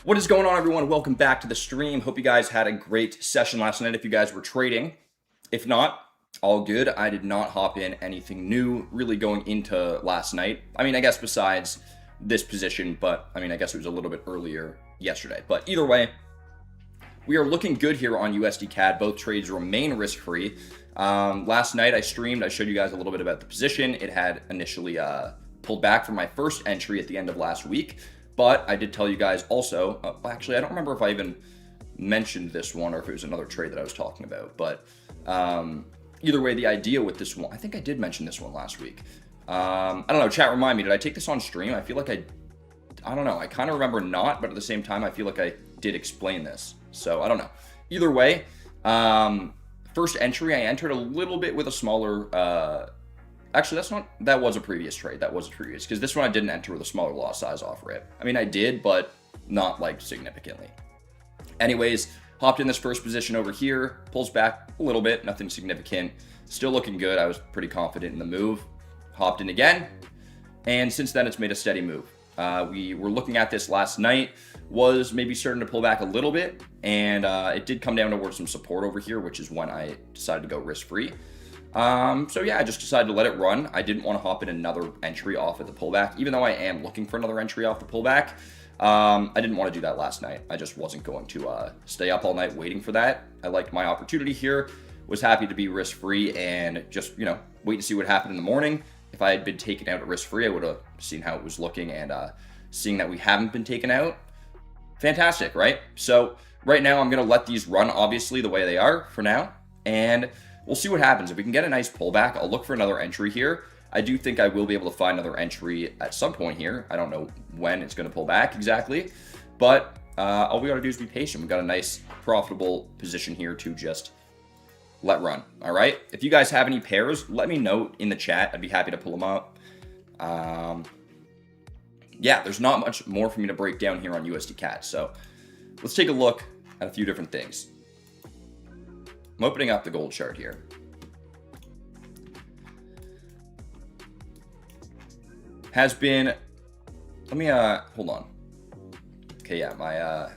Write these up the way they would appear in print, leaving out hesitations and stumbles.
What is going on, everyone? Welcome back to the stream. Hope you guys had a great session last night if you guys were trading. If not, all good. I did not hop in anything new really going into last night. I mean, I guess besides this position, but I mean, I guess it was a little bit earlier yesterday. But either way, we are looking good here on USD CAD. Both trades remain risk-free. Last night I streamed. I showed you guys a little bit about the position. It had initially pulled back from my first entry at the end of last week. But I did tell you guys also, actually, I don't remember if I even mentioned this one or if it was another trade that I was talking about. But either way, the idea with this one, I think I did mention this one last week. I don't know, chat, remind me, did I take this on stream? I feel like I don't know. I kind of remember not, but at the same time, I feel like I did explain this. So I don't know. Either way, first entry, I entered a little bit with a smaller, actually, that was a previous trade. That was a previous, because this one I didn't enter with a smaller lot size off rip. I mean, I did, but not like significantly. Anyways, hopped in this first position over here, pulls back a little bit, nothing significant. Still looking good. I was pretty confident in the move. Hopped in again, and since then it's made a steady move. We were looking at this last night, was maybe starting to pull back a little bit, and it did come down towards some support over here, which is when I decided to go risk-free. So yeah, I just decided to let it run. I didn't want to hop in another entry off at the pullback, even though I am looking for another entry off the pullback. I didn't want to do that last night. I just wasn't going to stay up all night waiting for that. I liked my opportunity here, was happy to be risk-free and just, wait to see what happened in the morning. If I had been taken out at risk-free, I would have seen how it was looking, and seeing that we haven't been taken out, fantastic, right? So right now I'm going to let these run, obviously, the way they are for now, and we'll see what happens. If we can get a nice pullback, I'll look for another entry here. I do think I will be able to find another entry at some point here. I don't know when it's going to pull back exactly, but all we got to do is be patient. We've got a nice, profitable position here to just let run. All right. If you guys have any pairs, let me know in the chat. I'd be happy to pull them up. Yeah, there's not much more for me to break down here on USD CAD. So let's take a look at a few different things. I'm opening up the gold chart here. Has been, let me, hold on. Okay, yeah, my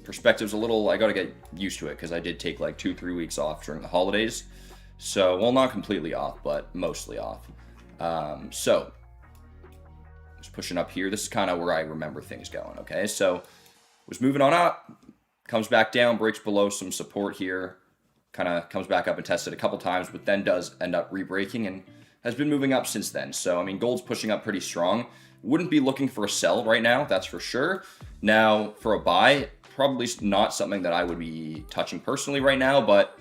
perspective's a little, I gotta get used to it because I did take like 2-3 weeks off during the holidays. So, well, not completely off, but mostly off. So, just pushing up here. This is kind of where I remember things going, okay? So, was moving on up, comes back down, breaks below some support here, kind of comes back up and tested a couple times, but then does end up re-breaking and has been moving up since then. So, I mean, gold's pushing up pretty strong. Wouldn't be looking for a sell right now, that's for sure. Now, for a buy, probably not something that I would be touching personally right now, but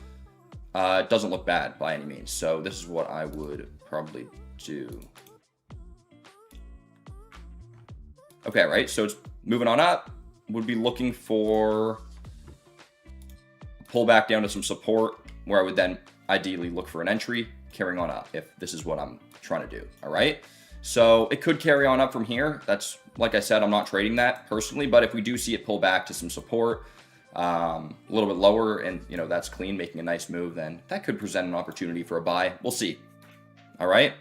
it doesn't look bad by any means. So this is what I would probably do. Okay, right, so it's moving on up. Would be looking for a pullback down to some support where I would then ideally look for an entry, carrying on up if this is what I'm trying to do, all right? So it could carry on up from here. That's, like I said, I'm not trading that personally, but if we do see it pull back to some support, a little bit lower, and that's clean, making a nice move, then that could present an opportunity for a buy. We'll see. All right.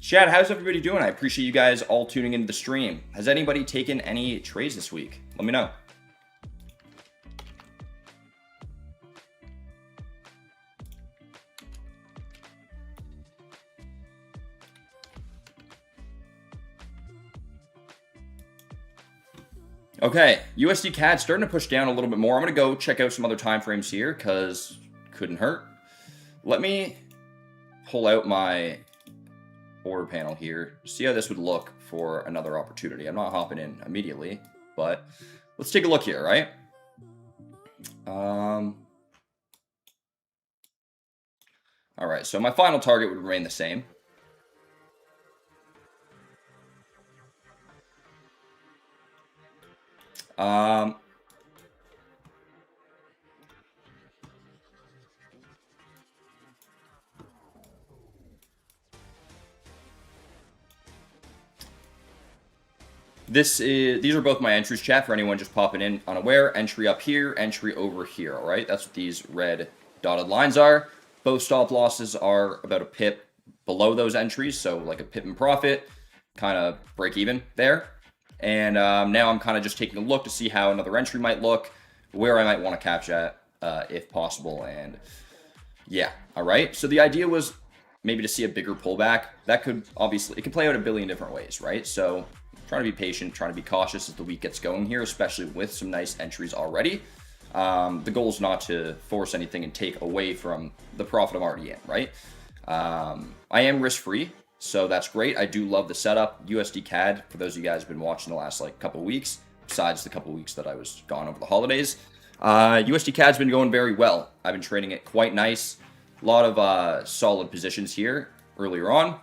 Chad, how's everybody doing? I appreciate you guys all tuning into the stream. Has anybody taken any trades this week? Let me know. Okay, USD CAD starting to push down a little bit more. I'm going to go check out some other time frames here because couldn't hurt. Let me pull out my order panel here, see how this would look for another opportunity. I'm not hopping in immediately, but let's take a look here, right? All right, so my final target would remain the same. These are both my entries, chat, for anyone just popping in unaware. Entry up here, entry over here, all right? That's what these red dotted lines are. Both stop losses are about a pip below those entries, so like a pip in profit, kind of break even there. And now I'm kind of just taking a look to see how another entry might look, where I might want to catch at if possible. And yeah, all right. So the idea was maybe to see a bigger pullback. That could obviously, it could play out a billion different ways, right? So trying to be patient, trying to be cautious as the week gets going here, especially with some nice entries already. The goal is not to force anything and take away from the profit I'm already in, right? I am risk-free, so that's great. I do love the setup. USD CAD, for those of you guys who've been watching the last like couple weeks, besides the couple weeks that I was gone over the holidays, USD CAD's been going very well. I've been trading it quite nice. A lot of solid positions here earlier on.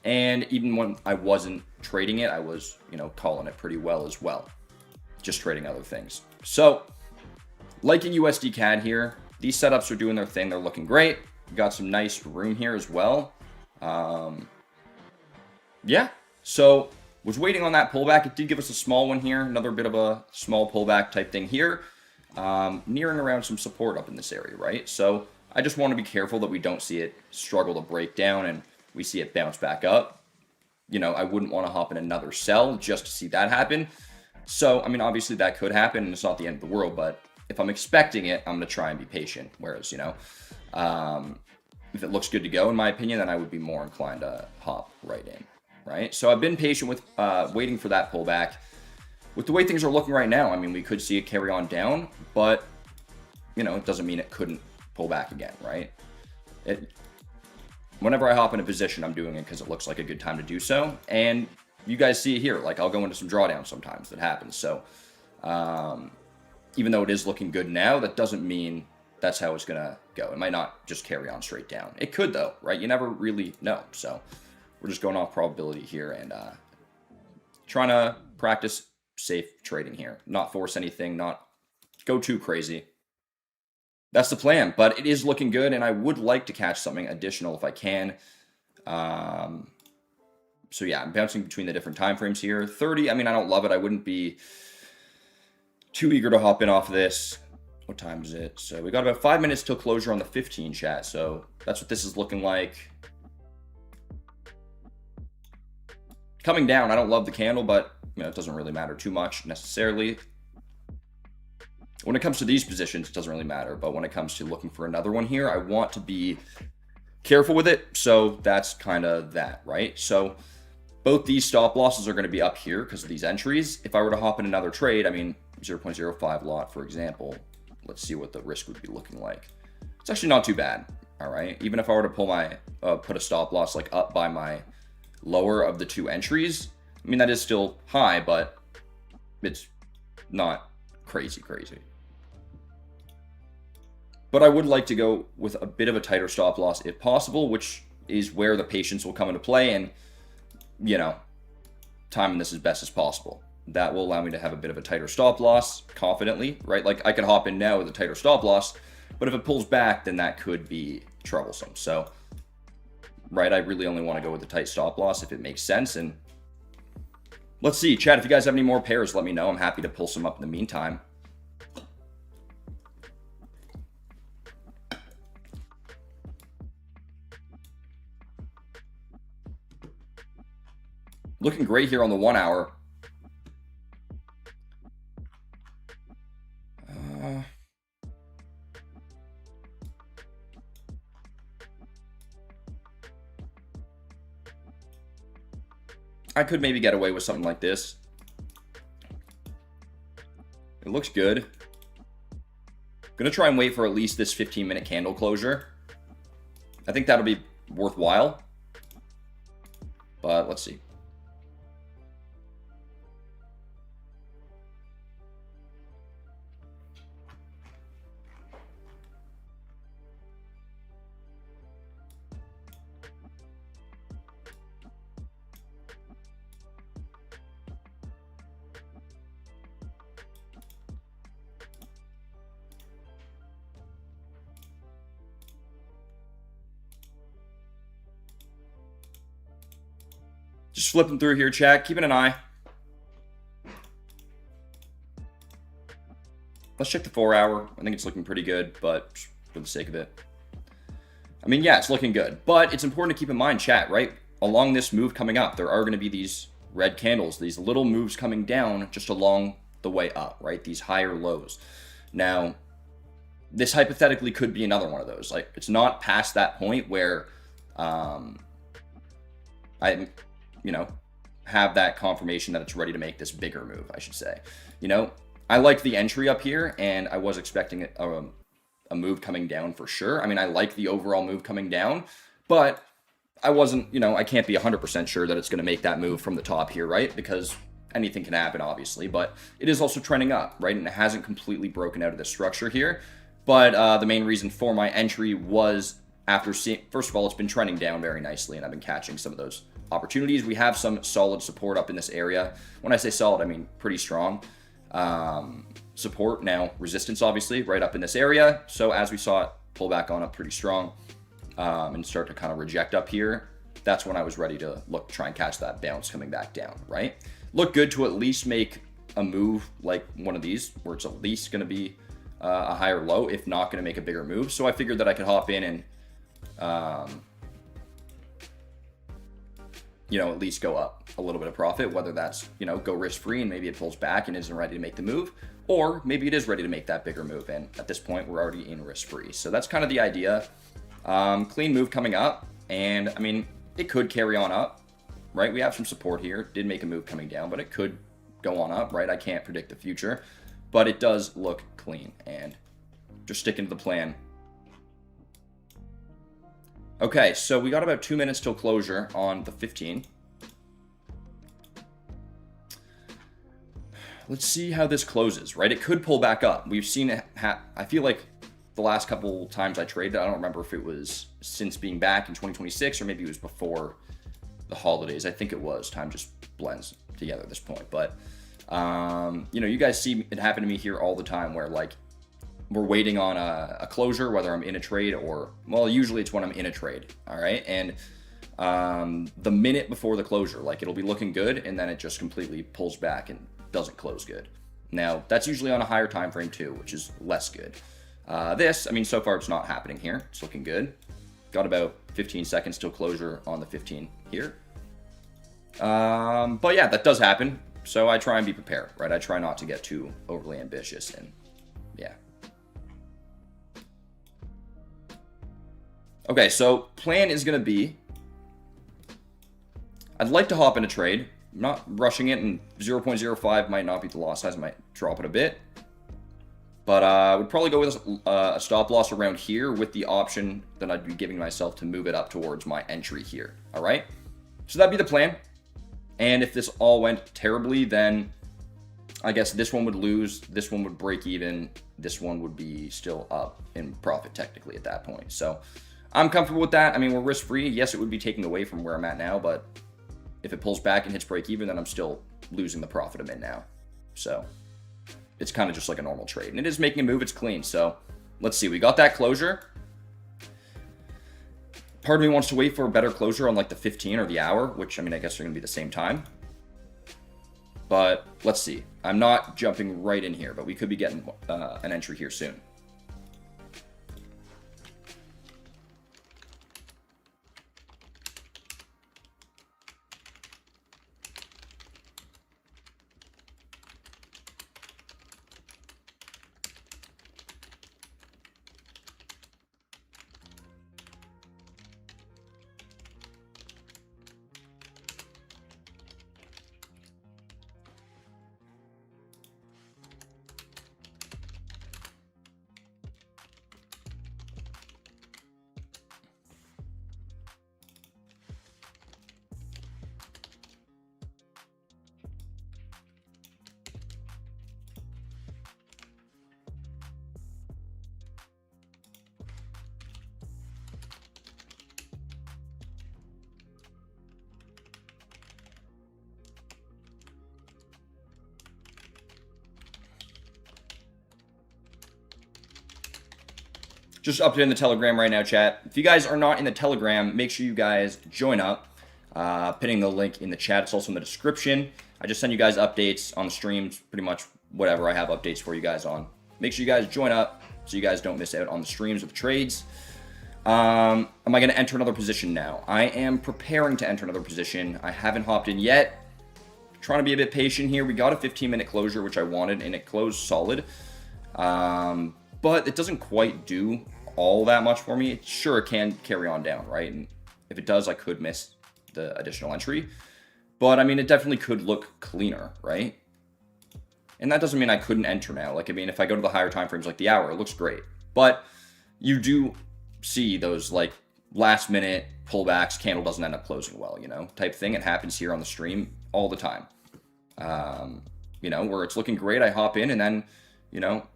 And even when I wasn't trading it, I was, calling it pretty well as well. Just trading other things. So, liking USD CAD here. These setups are doing their thing. They're looking great. We've got some nice room here as well. Yeah. So, was waiting on that pullback. It did give us a small one here. Another bit of a small pullback type thing here. Nearing around some support up in this area, right? So, I just want to be careful that we don't see it struggle to break down and we see it bounce back up. I wouldn't want to hop in another sell just to see that happen. So, obviously that could happen and it's not the end of the world, but if I'm expecting it, I'm going to try and be patient. Whereas, if it looks good to go, in my opinion, then I would be more inclined to hop right in, right? So I've been patient with waiting for that pullback. With the way things are looking right now, we could see it carry on down, but, it doesn't mean it couldn't pull back again, right? Whenever I hop in a position, I'm doing it because it looks like a good time to do so. And you guys see it here. Like, I'll go into some drawdowns sometimes. That happens. So, even though it is looking good now, that doesn't mean that's how it's going to go. It might not just carry on straight down. It could, though, right? You never really know. So, we're just going off probability here and trying to practice safe trading here. Not force anything, not go too crazy. That's the plan, but it is looking good, and I would like to catch something additional if I can. So yeah, I'm bouncing between the different time frames here. 30, I don't love it. I wouldn't be too eager to hop in off of this. What time is it? So we got about 5 minutes till closure on the 15 chat, so that's what this is looking like. Coming down, I don't love the candle, but it doesn't really matter too much necessarily. When it comes to these positions, it doesn't really matter. But when it comes to looking for another one here, I want to be careful with it. So that's kind of that, right? So both these stop losses are going to be up here because of these entries. If I were to hop in another trade, 0.05 lot, for example, let's see what the risk would be looking like. It's actually not too bad, all right? Even if I were to pull my, put a stop loss like up by my lower of the two entries, that is still high, but it's not crazy. But I would like to go with a bit of a tighter stop loss if possible, which is where the patience will come into play and, timing this as best as possible. That will allow me to have a bit of a tighter stop loss confidently, right? Like I could hop in now with a tighter stop loss, but if it pulls back, then that could be troublesome. So, right, I really only want to go with a tight stop loss if it makes sense. And let's see, chat, if you guys have any more pairs, let me know. I'm happy to pull some up in the meantime. Looking great here on the 1 hour. I could maybe get away with something like this. It looks good. I'm gonna try and wait for at least this 15-minute candle closure. I think that'll be worthwhile. But let's see. Just flipping through here, chat, keeping an eye. Let's check the 4-hour. I think it's looking pretty good, but for the sake of it. I mean, yeah, it's looking good. But it's important to keep in mind, chat, right? Along this move coming up, there are going to be these red candles, these little moves coming down just along the way up, right? These higher lows. Now, this hypothetically could be another one of those. Like, it's not past that point where I have that confirmation that it's ready to make this bigger move, I should say. I like the entry up here, and I was expecting a move coming down for sure. I mean, I like the overall move coming down, but I wasn't, I can't be 100% sure that it's going to make that move from the top here, right? Because anything can happen, obviously, but it is also trending up, right? And it hasn't completely broken out of the structure here. But the main reason for my entry was after seeing, first of all, it's been trending down very nicely, and I've been catching some of those opportunities. We have some solid support up in this area. When I say solid, I mean pretty strong support. Now, resistance, obviously, right up in this area. So as we saw it pull back on up pretty strong and start to kind of reject up here, that's when I was ready to try and catch that bounce coming back down, right? Look good to at least make a move like one of these where it's at least going to be a higher low, if not going to make a bigger move. So I figured that I could hop in and at least go up a little bit of profit, whether that's, go risk-free and maybe it pulls back and isn't ready to make the move, or maybe it is ready to make that bigger move. And at this point, we're already in risk-free. So that's kind of the idea. Clean move coming up. And I mean, it could carry on up, right? We have some support here. Did make a move coming down, but it could go on up, right? I can't predict the future, but it does look clean and just sticking to the plan. Okay, so we got about 2 minutes till closure on the 15. Let's see how this closes, right? It could pull back up. We've seen it. I feel like the last couple times I traded, I don't remember if it was since being back in 2026 or maybe it was before the holidays. I think it was. Time just blends together at this point. But, you guys see it happen to me here all the time where, like, we're waiting on a closure, whether I'm in a trade or, well, usually it's when I'm in a trade, all right? And the minute before the closure, like, it'll be looking good, and then it just completely pulls back and doesn't close good. Now, that's usually on a higher time frame too, which is less good. So far it's not happening here. It's looking good. Got about 15 seconds till closure on the 15 here. But yeah, that does happen. So I try and be prepared, right? I try not to get too overly ambitious, and yeah. Okay, so plan is going to be, I'd like to hop in a trade. I'm not rushing it, and 0.05 might not be the loss size. I might drop it a bit. But I would probably go with a stop loss around here with the option that I'd be giving myself to move it up towards my entry here. All right? So that'd be the plan. And if this all went terribly, then I guess this one would lose, this one would break even, this one would be still up in profit technically at that point. So I'm comfortable with that. I mean, we're risk-free. Yes, it would be taking away from where I'm at now, but if it pulls back and hits break even, then I'm still losing the profit I'm in now. So it's kind of just like a normal trade. And it is making a move. It's clean. So let's see. We got that closure. Part of me wants to wait for a better closure on like the 15 or the hour, which, I mean, I guess they're going to be the same time. But let's see. I'm not jumping right in here, but we could be getting an entry here soon. Just updating the Telegram right now, chat. If you guys are not in the Telegram, make sure you guys join up. Pinning the link in the chat. It's also in the description. I just send you guys updates on the streams, pretty much whatever I have updates for you guys on. Make sure you guys join up so you guys don't miss out on the streams of the trades. Am I going to enter another position now? I am preparing to enter another position. I haven't hopped in yet. Trying to be a bit patient here. We got a 15-minute closure, which I wanted, and it closed solid. But it doesn't quite do all that much for me. Sure, it can carry on down, right? And if it does, I could miss the additional entry. But, I mean, it definitely could look cleaner, right? And that doesn't mean I couldn't enter now. Like, I mean, if I go to the higher time frames, like the hour, it looks great. But you do see those, like, last-minute pullbacks, candle doesn't end up closing well, you know, type thing. It happens here on the stream all the time. You know, where it's looking great, I hop in, and then, you know,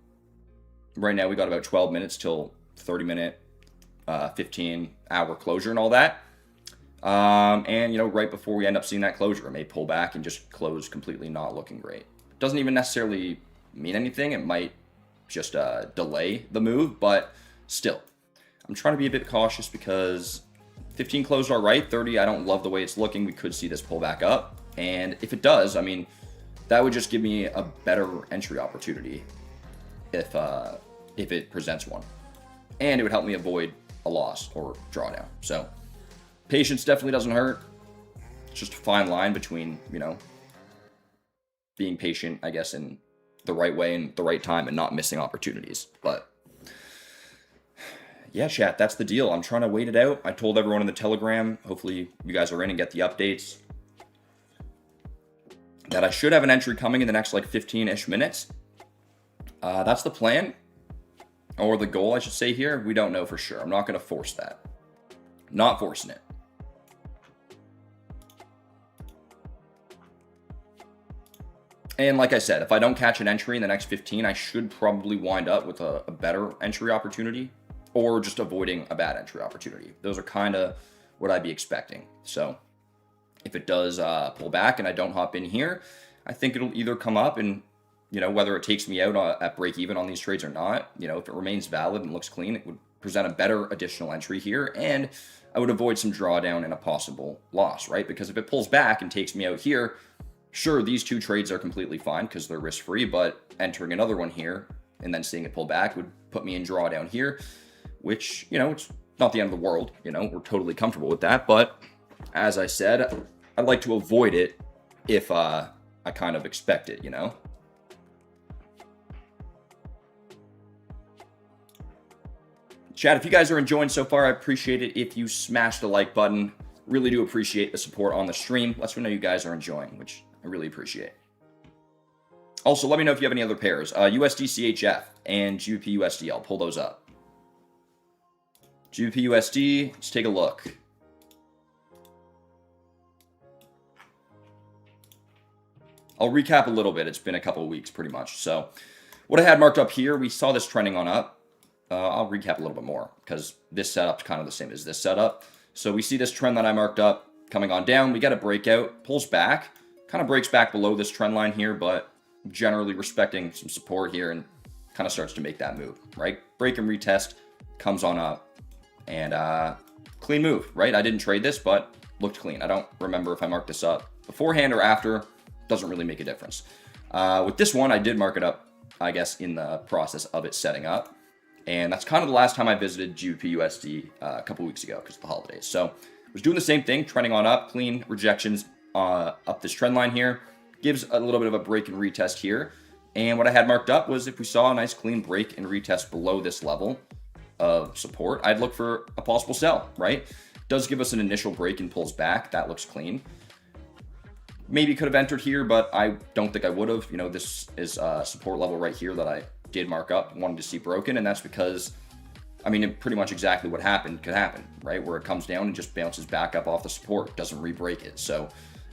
right now we got about 12 minutes till 30-minute, 15-hour closure and all that. And, you know, right before we end up seeing that closure, it may pull back and just close completely not looking great. Doesn't even necessarily mean anything. It might just delay the move, but still. I'm trying to be a bit cautious because 15 closed all right. 30, I don't love the way it's looking. We could see this pull back up. And if it does, I mean, that would just give me a better entry opportunity if it presents one. And it would help me avoid a loss or drawdown. So patience definitely doesn't hurt. It's just a fine line between, you know, being patient, I guess, in the right way and the right time and not missing opportunities. But yeah, chat, that's the deal. I'm trying to wait it out. I told everyone in the Telegram, hopefully you guys are in and get the updates, that I should have an entry coming in the next like 15-ish minutes. That's the plan, or the goal, I should say here. We don't know for sure. I'm not going to force that. Not forcing it. And like I said, if I don't catch an entry in the next 15, I should probably wind up with a better entry opportunity or just avoiding a bad entry opportunity. Those are kind of what I'd be expecting. So if it does pull back and I don't hop in here, I think it'll either come up and, you know, whether it takes me out at break even on these trades or not, you know, if it remains valid and looks clean, it would present a better additional entry here. And I would avoid some drawdown and a possible loss, right? Because if it pulls back and takes me out here, sure, these two trades are completely fine because they're risk-free, but entering another one here and then seeing it pull back would put me in drawdown here, which, you know, it's not the end of the world. You know, we're totally comfortable with that. But as I said, I'd like to avoid it if I kind of expect it, you know? Chat, if you guys are enjoying so far, I appreciate it if you smash the like button. Really do appreciate the support on the stream. Lets me know you guys are enjoying, which I really appreciate. Also, let me know if you have any other pairs. USD CHF and GBP USD. I'll pull those up. GBP USD, let's take a look. I'll recap a little bit. It's been a couple of weeks pretty much. So what I had marked up here, we saw this trending on up. I'll recap a little bit more because this setup's kind of the same as this setup. So we see this trend that I marked up coming on down. We got a breakout, pulls back, kind of breaks back below this trend line here, but generally respecting some support here and kind of starts to make that move, right? Break and retest, comes on up, and clean move, right? I didn't trade this, but looked clean. I don't remember if I marked this up beforehand or after. Doesn't really make a difference. With this one, I did mark it up, I guess, in the process of it setting up. And that's kind of the last time I visited GBP USD a couple weeks ago because of the holidays. So I was doing the same thing, trending on up, clean rejections up this trend line here. Gives a little bit of a break and retest here. And what I had marked up was if we saw a nice clean break and retest below this level of support, I'd look for a possible sell, right? Does give us an initial break and pulls back. That looks clean. Maybe could have entered here, but I don't think I would have. You know, this is a support level right here that I did mark up, wanted to see broken, and that's because, I mean, pretty much exactly what happened could happen, right? Where it comes down and just bounces back up off the support, doesn't re-break it. So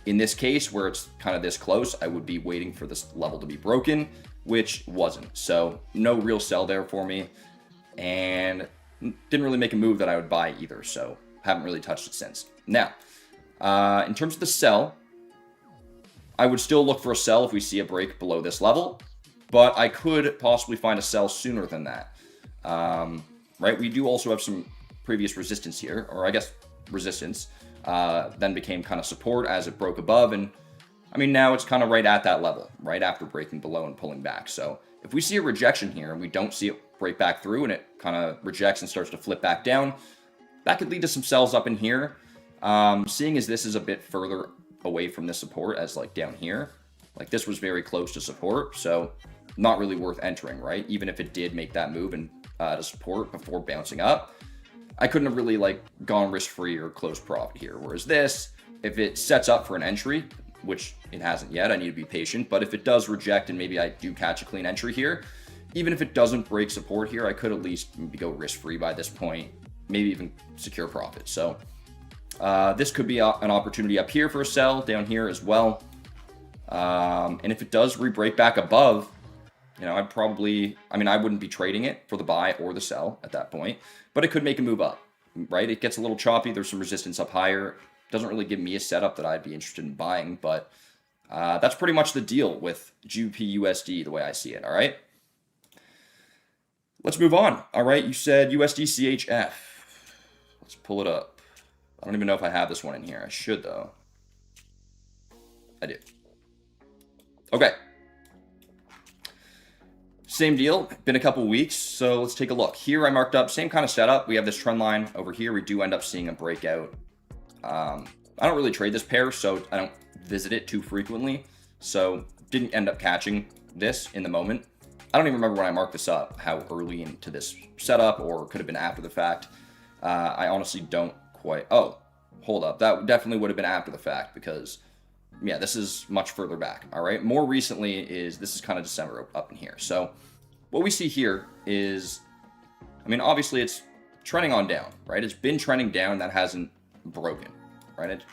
in this case, where it's kind of this close, I would be waiting for this level to be broken, which wasn't. So no real sell there for me, and didn't really make a move that I would buy either, so haven't really touched it since. Now, in terms of the sell, I would still look for a sell if we see a break below this level, but I could possibly find a sell sooner than that. right? We do also have some previous resistance here, or I guess resistance, then became kind of support as it broke above. And I mean, now it's kind of right at that level, right after breaking below and pulling back. So if we see a rejection here and we don't see it break back through and it kind of rejects and starts to flip back down, that could lead to some sells up in here. Seeing as this is a bit further away from the support as like down here, like this was very close to support, so not really worth entering, right? Even if it did make that move and to support before bouncing up, I couldn't have really like gone risk-free or close profit here. Whereas this, if it sets up for an entry, which it hasn't yet, I need to be patient, but if it does reject and maybe I do catch a clean entry here, even if it doesn't break support here, I could at least maybe go risk-free by this point, maybe even secure profit. So this could be an opportunity up here for a sell, down here as well. And if it does re-break back above, you know, I wouldn't be trading it for the buy or the sell at that point, but it could make a move up, right? It gets a little choppy. There's some resistance up higher. Doesn't really give me a setup that I'd be interested in buying, but that's pretty much the deal with GBP/USD the way I see it, all right? Let's move on, all right? You said USD CHF. Let's pull it up. I don't even know if I have this one in here. I should, though. I do. Okay. Same deal, been a couple weeks, so let's take a look. Here I marked up, same kind of setup. We have this trend line over here. We do end up seeing a breakout. I don't really trade this pair, so I don't visit it too frequently. So didn't end up catching this in the moment. I don't even remember when I marked this up, how early into this setup, or could have been after the fact. I honestly don't quite, oh, hold up. That definitely would have been after the fact because, yeah, this is much further back, all right? More recently this is kind of December up in here. So what we see here is, I mean, obviously it's trending on down, right? It's been trending down, that hasn't broken, right? It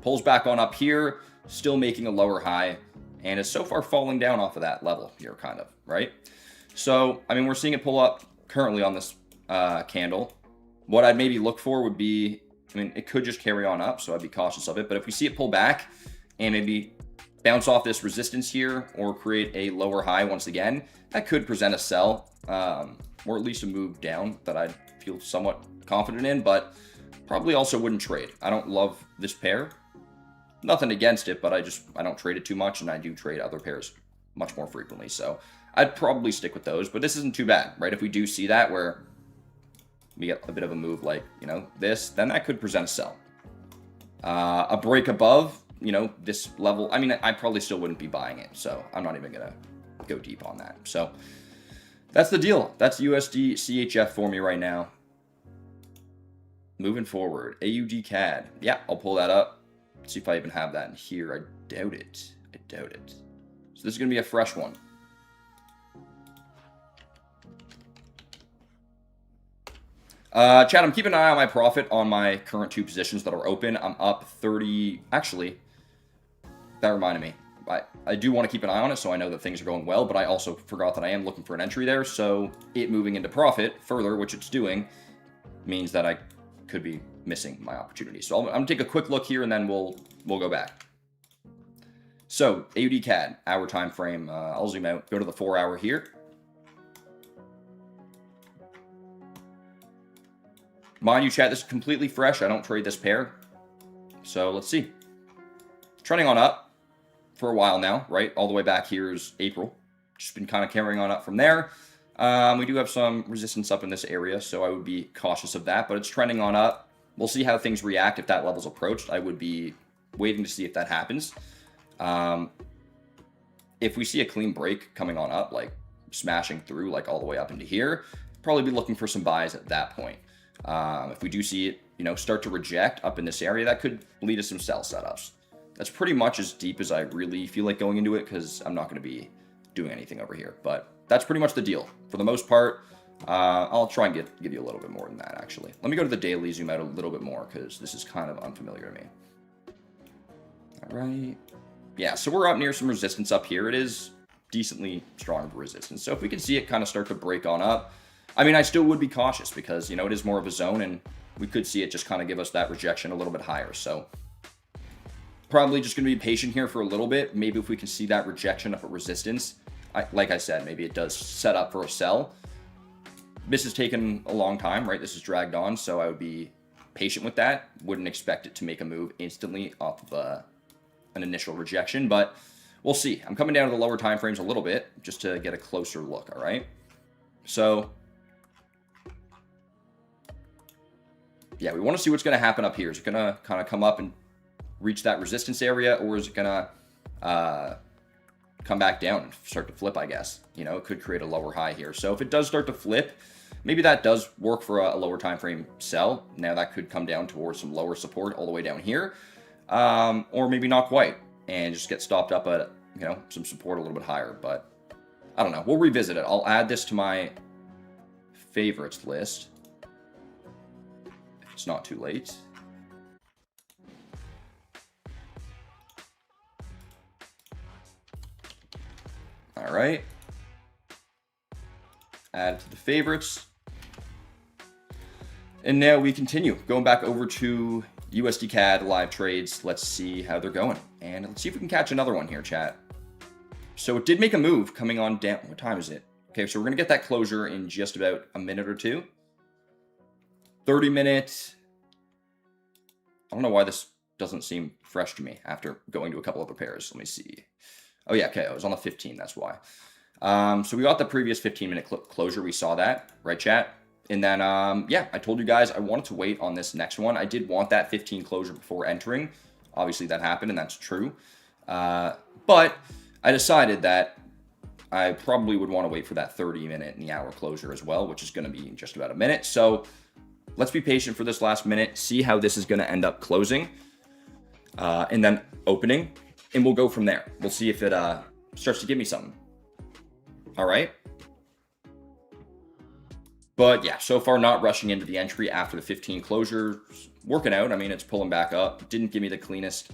pulls back on up here, still making a lower high, and it's so far falling down off of that level here, kind of, right? So, I mean, we're seeing it pull up currently on this candle. What I'd maybe look for would be, I mean, it could just carry on up, so I'd be cautious of it, but if we see it pull back and maybe bounce off this resistance here or create a lower high once again, that could present a sell, or at least a move down that I'd feel somewhat confident in, but probably also wouldn't trade. I don't love this pair. Nothing against it, but I don't trade it too much, and I do trade other pairs much more frequently. So I'd probably stick with those, but this isn't too bad, right? If we do see that where we get a bit of a move like, you know, this, then that could present a sell. A break above, you know, this level, I mean, I probably still wouldn't be buying it, so I'm not even going to go deep on that. So that's the deal. That's USD CHF for me right now. Moving forward, AUD CAD. Yeah, I'll pull that up. See if I even have that in here. I doubt it. I doubt it. So this is going to be a fresh one. Chad, I'm keeping an eye on my profit on my current two positions that are open. I'm up 30. Actually, that reminded me. I do want to keep an eye on it so I know that things are going well, but I also forgot that I am looking for an entry there. So it moving into profit further, which it's doing, means that I could be missing my opportunity. So I'm going to take a quick look here and then we'll go back. So AUD CAD, hour time frame. I'll zoom out, go to the 4 hour here. Mind you, chat, this is completely fresh. I don't trade this pair. So let's see. Trending on up for a while now, right? All the way back here is April. Just been kind of carrying on up from there. We do have some resistance up in this area, so I would be cautious of that, but it's trending on up. We'll see how things react if that level's approached. I would be waiting to see if that happens. If we see a clean break coming on up, like smashing through like all the way up into here, probably be looking for some buys at that point. If we do see it, you know, start to reject up in this area, that could lead to some sell setups. That's pretty much as deep as I really feel like going into it because I'm not going to be doing anything over here. But that's pretty much the deal. For the most part, I'll try and give you a little bit more than that, actually. Let me go to the daily, zoom out a little bit more because this is kind of unfamiliar to me. All right. Yeah, so we're up near some resistance up here. It is decently strong of resistance. So if we can see it kind of start to break on up, I mean, I still would be cautious because, you know, it is more of a zone and we could see it just kind of give us that rejection a little bit higher. So probably just going to be patient here for a little bit. Maybe if we can see that rejection of a resistance, like I said, maybe it does set up for a sell. This has taken a long time, right? This has dragged on, so I would be patient with that. Wouldn't expect it to make a move instantly off of an initial rejection, but we'll see. I'm coming down to the lower time frames a little bit just to get a closer look, all right? So, yeah, we want to see what's going to happen up here. Is it going to kind of come up and reach that resistance area, or is it going to come back down and start to flip, I guess? You know, it could create a lower high here. So if it does start to flip, maybe that does work for a lower time frame sell. Now that could come down towards some lower support all the way down here, or maybe not quite, and just get stopped up at, you know, some support a little bit higher. But I don't know. We'll revisit it. I'll add this to my favorites list if it's not too late. All right. Add to the favorites. And now we continue. Going back over to USD CAD live trades. Let's see how they're going. And let's see if we can catch another one here, chat. So it did make a move coming on down. What time is it? Okay, so we're going to get that closure in just about a minute or two. 30 minutes. I don't know why this doesn't seem fresh to me after going to a couple other pairs. Let me see. Oh, yeah, okay, it was on the 15, that's why. So we got the previous 15-minute closure. We saw that, right, chat? And then, yeah, I told you guys I wanted to wait on this next one. I did want that 15 closure before entering. Obviously, that happened, and that's true. But I decided that I probably would want to wait for that 30-minute and the hour closure as well, which is going to be in just about a minute. So let's be patient for this last minute, see how this is going to end up closing, and then opening. And we'll go from there. We'll see if it starts to give me something. All right. But yeah, so far not rushing into the entry after the 15 closure. Working out. I mean, it's pulling back up. Didn't give me the cleanest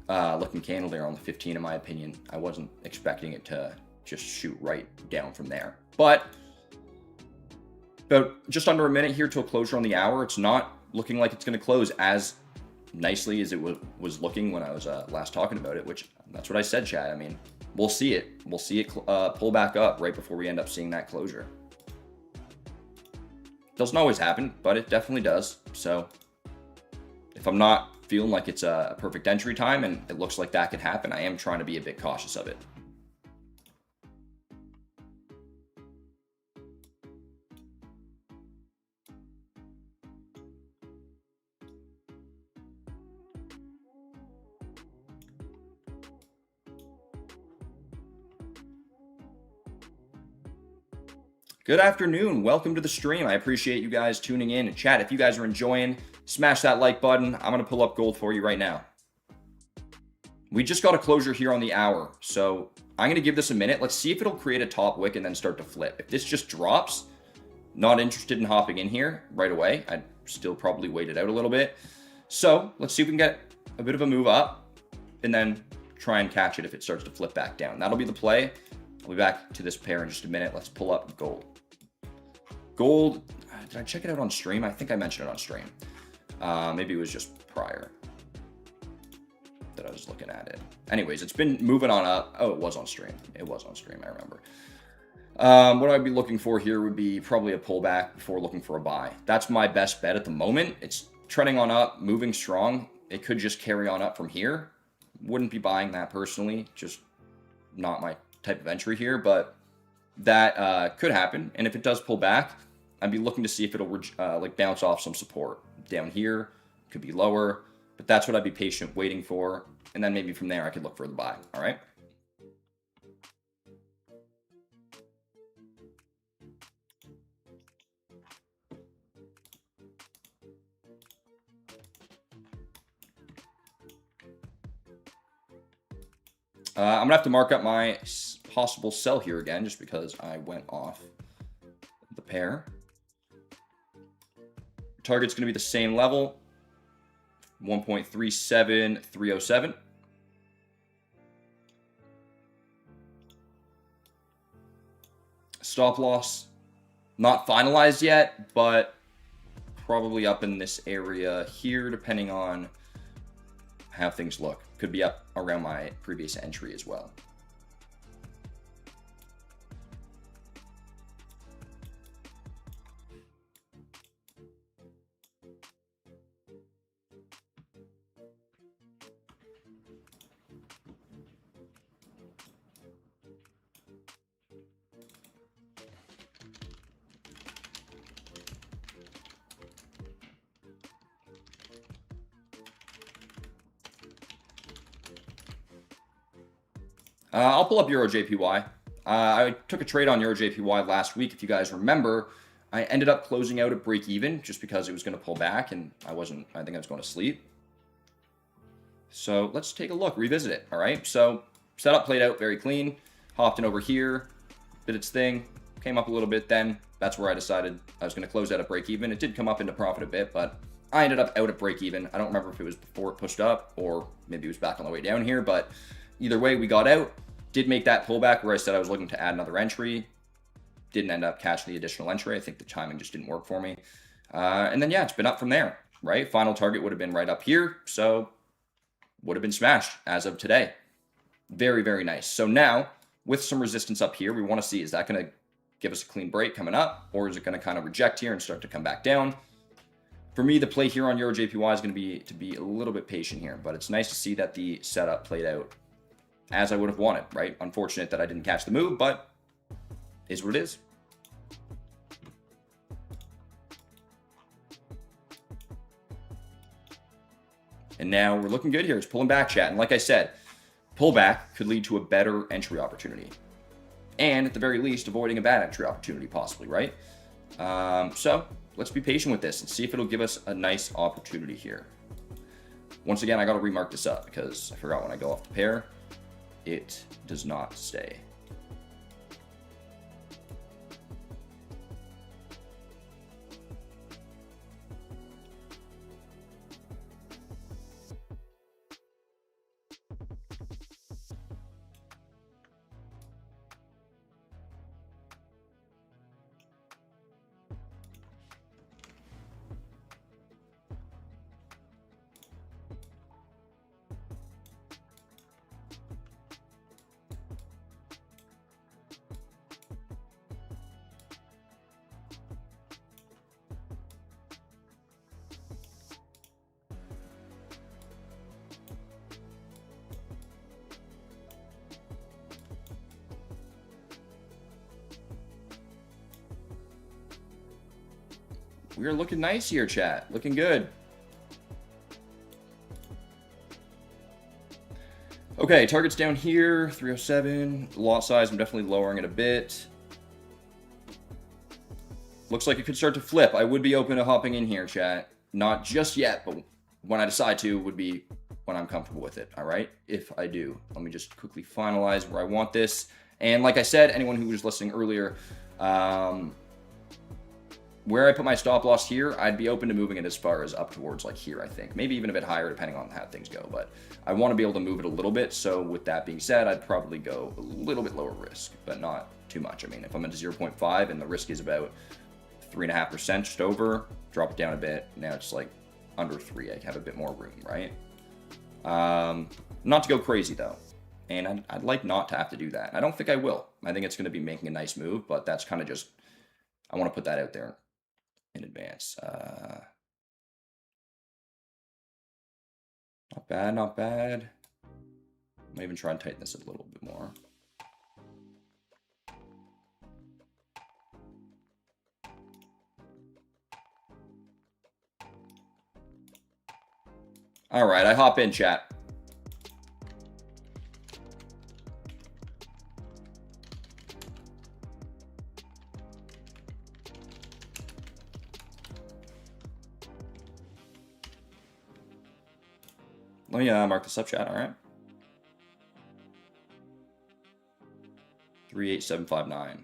looking candle there on the 15, in my opinion. I wasn't expecting it to just shoot right down from there. But about just under a minute here till closure on the hour. It's not looking like it's going to close as nicely as it was looking when I was last talking about it, which that's what I said, chat. I mean, we'll see it. We'll see it pull back up right before we end up seeing that closure. Doesn't always happen, but it definitely does. So if I'm not feeling like it's a perfect entry time and it looks like that could happen, I am trying to be a bit cautious of it. Good afternoon. Welcome to the stream. I appreciate you guys tuning in. And chat, if you guys are enjoying, smash that like button. I'm going to pull up gold for you right now. We just got a closure here on the hour, so I'm going to give this a minute. Let's see if it'll create a top wick and then start to flip. If this just drops, not interested in hopping in here right away. I'd still probably wait it out a little bit. So let's see if we can get a bit of a move up and then try and catch it if it starts to flip back down. That'll be the play. I'll be back to this pair in just a minute. Let's pull up gold. Gold, did I check it out on stream? I think I mentioned it on stream. Maybe it was just prior that I was looking at it. Anyways, it's been moving on up. Oh, it was on stream. It was on stream, I remember. What I'd be looking for here would be probably a pullback before looking for a buy. That's my best bet at the moment. It's trending on up, moving strong. It could just carry on up from here. Wouldn't be buying that personally. Just not my type of entry here, but that could happen. And if it does pull back, I'd be looking to see if it'll like bounce off some support down here. Could be lower, but that's what I'd be patient waiting for. And then maybe from there, I could look for the buy. All right. I'm gonna have to mark up my possible sell here again, just because I went off the pair. Target's gonna be the same level, 1.37307. Stop loss, not finalized yet, but probably up in this area here, depending on how things look. Could be up around my previous entry as well. I'll pull up Euro JPY. I took a trade on Euro JPY last week. If you guys remember, I ended up closing out at break even just because it was going to pull back and I think I was going to sleep. So let's take a look, revisit it. All right. So setup played out very clean. Hopped in over here, did its thing, came up a little bit then. That's where I decided I was going to close out at break even. It did come up into profit a bit, but I ended up out at break even. I don't remember if it was before it pushed up or maybe it was back on the way down here, but either way, we got out. Did make that pullback where I said I was looking to add another entry. Didn't end up catching the additional entry. I think the timing just didn't work for me. And then, yeah, it's been up from there, right? Final target would have been right up here. So would have been smashed as of today. Very, very nice. So now, with some resistance up here, we want to see, is that going to give us a clean break coming up? Or is it going to kind of reject here and start to come back down? For me, the play here on Euro JPY is going to be a little bit patient here. But it's nice to see that the setup played out as I would have wanted, right? Unfortunate that I didn't catch the move, but is what it is. And now we're looking good here. It's pulling back, chat. And like I said, pullback could lead to a better entry opportunity. And at the very least, avoiding a bad entry opportunity possibly, right? So let's be patient with this and see if it'll give us a nice opportunity here. Once again, I got to remark this up because I forgot when I go off the pair, it does not stay. We are looking nice here, chat. Looking good. Okay, target's down here, 307. Lot size, I'm definitely lowering it a bit. Looks like it could start to flip. I would be open to hopping in here, chat. Not just yet, but when I decide to would be when I'm comfortable with it, all right? If I do. Let me just quickly finalize where I want this. And like I said, anyone who was listening earlier, where I put my stop loss here, I'd be open to moving it as far as up towards like here, I think. Maybe even a bit higher depending on how things go. But I want to be able to move it a little bit. So with that being said, I'd probably go a little bit lower risk, but not too much. I mean, if I'm at 0.5 and the risk is about 3.5%, just over, drop it down a bit. Now it's like under 3. I have a bit more room, right? Not to go crazy though. And I'd like not to have to do that. I don't think I will. I think it's going to be making a nice move, but that's kind of just, I want to put that out there in advance. Not bad, not bad. I might even try and tighten this a little bit more. All right, I hop in, chat. Let me mark this up, chat, all right? 38759.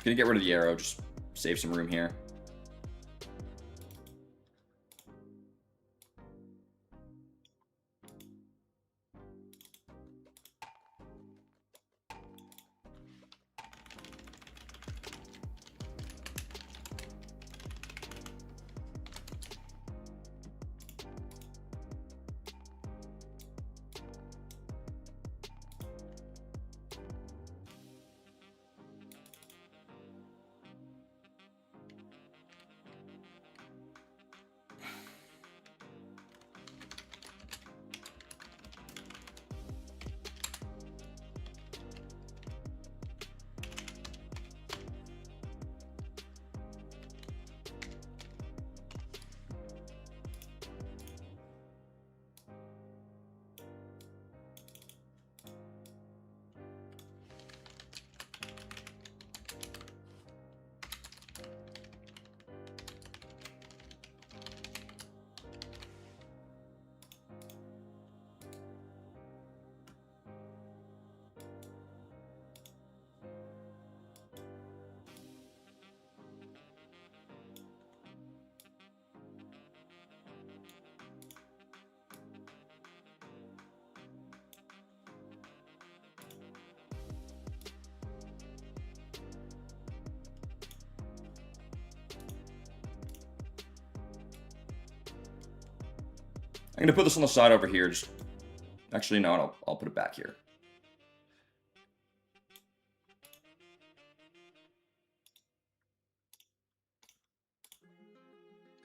Gonna get rid of the arrow, just save some room here. I'm going to put this on the side over here. Actually, no, I'll put it back here.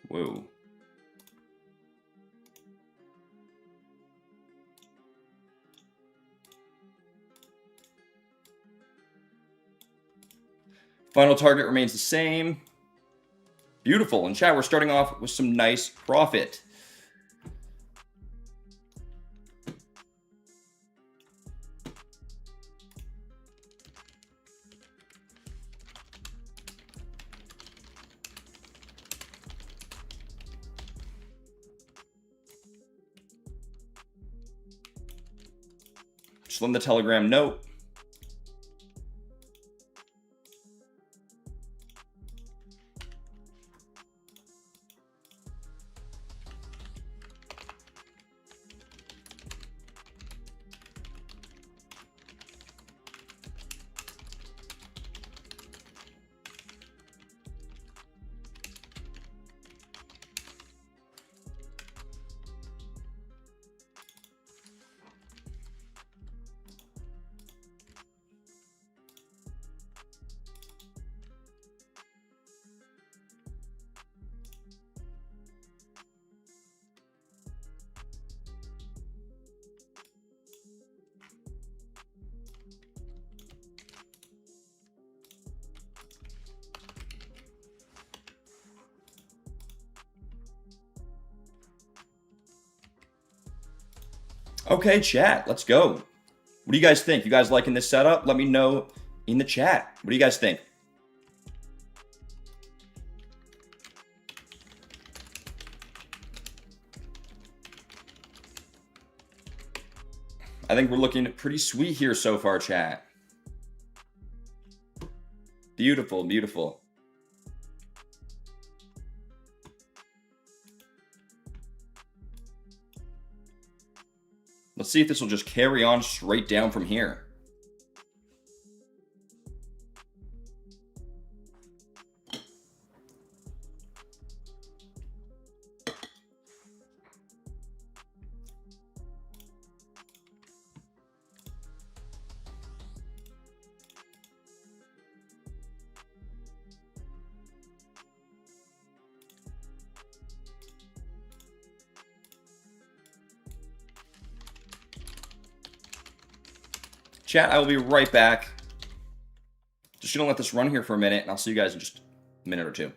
Whoa. Final target remains the same. Beautiful. And chat, we're starting off with some nice profit. Just let the Telegram know. Okay, chat, let's go. What do you guys think? You guys liking this setup? Let me know in the chat. What do you guys think? I think we're looking pretty sweet here so far, chat. Beautiful, beautiful. Let's see if this will just carry on straight down from here. Chat, I will be right back. Just gonna let this run here for a minute, and I'll see you guys in just a minute or two.